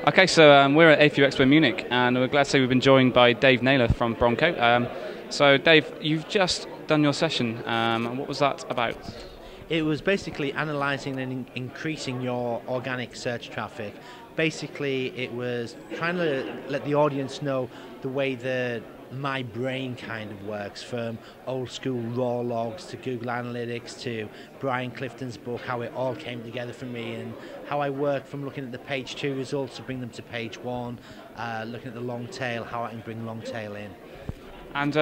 Okay, so we're at a4uexpo Munich, and we're glad to say we've been joined by Dave Naylor from Bronco. So, Dave, you've just done your session. What was that about? It was basically analysing and increasing your organic search traffic. Basically, it was trying to let the audience know the way that my brain kind of works, from old school raw logs to Google Analytics to Brian Clifton's book, how it all came together for me, and how I work from looking at the page 2 results to bring them to page 1, looking at the long tail, how I can bring long tail in. And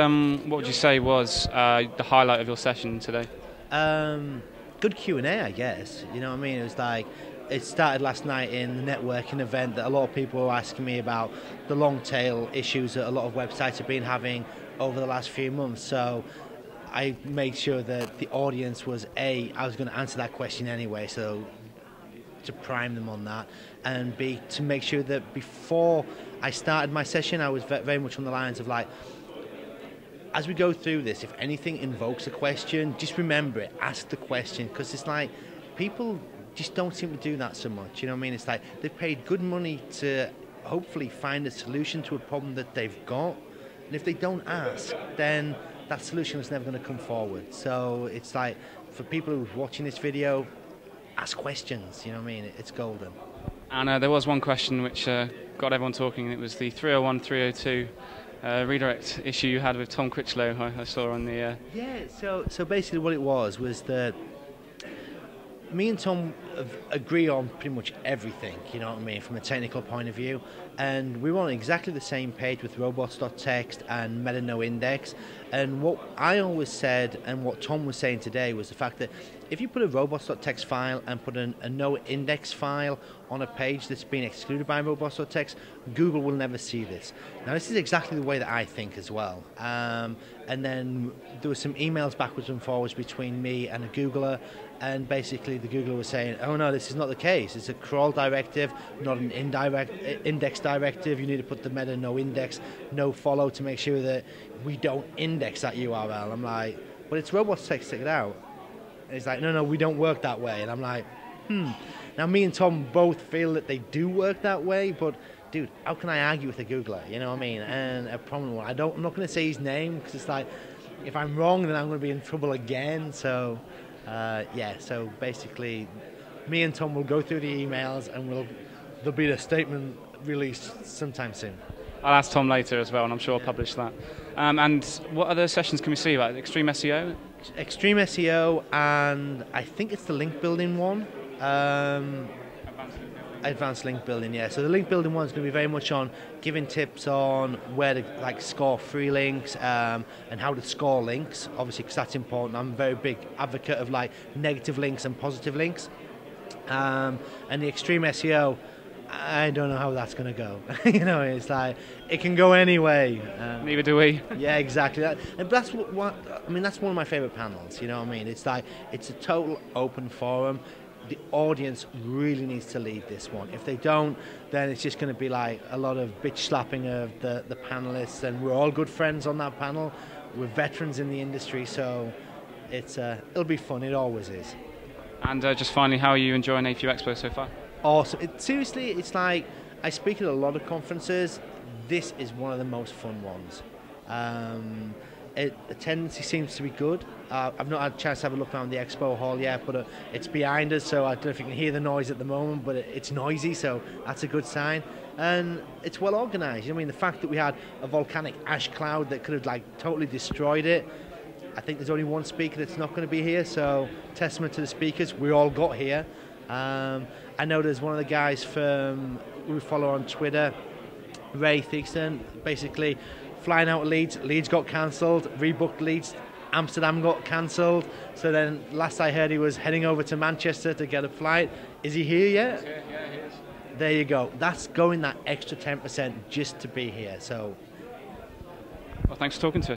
what would you say was the highlight of your session today? Good Q&A, I guess. You know what I mean? It was like, it started last night in the networking event that a lot of people were asking me about the long tail issues that a lot of websites have been having over the last few months. So I made sure that the audience was I was going to answer that question anyway, so to prime them on that, and B, to make sure that before I started my session, I was very much on the lines of like, as we go through this, if anything invokes a question, just remember it, ask the question, because it's like people just don't seem to do that so much. You know what I mean? It's like they've paid good money to hopefully find a solution to a problem that they've got, and if they don't ask, then that solution is never going to come forward. So it's like, for people who are watching this video, ask questions. You know what I mean? It's golden. And there was one question which got everyone talking. It was the 301, 302 redirect issue you had with Tom Critchlow. I saw on the... Yeah, so basically what it was that me and Tom agree on pretty much everything, you know what I mean, from a technical point of view, and we were on exactly the same page with robots.txt and meta no index. And what I always said and what Tom was saying today was the fact that if you put a robots.txt file and put a no index file on a page that's been excluded by robots.txt, Google will never see this. Now, this is exactly the way that I think as well. And then there were some emails backwards and forwards between me and a Googler, and basically the Googler was saying, oh no, this is not the case. It's a crawl directive, not an index directive. You need to put the meta no index, no follow to make sure that we don't index that URL. I'm like, but it's robots.txt, take it out. And he's like, no, we don't work that way. And I'm like, Now, me and Tom both feel that they do work that way, but dude, how can I argue with a Googler? You know what I mean? And a prominent one. I'm not going to say his name, because it's like, if I'm wrong, then I'm going to be in trouble again. So, yeah, so basically, me and Tom will go through the emails, and there'll be a statement released sometime soon. I'll ask Tom later as well, and I'm sure I'll publish that. And what other sessions can we see about Extreme SEO? Extreme SEO, and I think it's the link building one. Advanced link building, yeah. So the link building one is going to be very much on giving tips on where to score free links, and how to score links, obviously, because that's important. I'm a very big advocate of negative links and positive links. And the extreme SEO, I don't know how that's going to go. You know, it's like, it can go anyway. Neither do we. Yeah, exactly. But that's that's one of my favorite panels. You know what I mean? It's like, it's a total open forum. The audience really needs to lead this one. If they don't, then it's just going to be like a lot of bitch slapping of the panelists, and we're all good friends on that panel. We're veterans in the industry, so it'll be fun. It always is. And just finally, how are you enjoying a4uexpo so far? Awesome. Seriously, it's like, I speak at a lot of conferences. This is one of the most fun ones. The tendency seems to be good. I've not had a chance to have a look around the expo hall yet, but it's behind us, so I don't know if you can hear the noise at the moment, but it's noisy, so that's a good sign. And it's well organised. I mean, the fact that we had a volcanic ash cloud that could have totally destroyed it. I think there's only one speaker that's not going to be here, so testament to the speakers. We all got here. I know there's one of the guys who we follow on Twitter, Ray Theakston, basically flying out of Leeds got cancelled, rebooked Leeds, Amsterdam got cancelled. So then last I heard, he was heading over to Manchester to get a flight. Is he here yet? Yeah, he is. There you go. That's going that extra 10% just to be here. So, well, thanks for talking to us.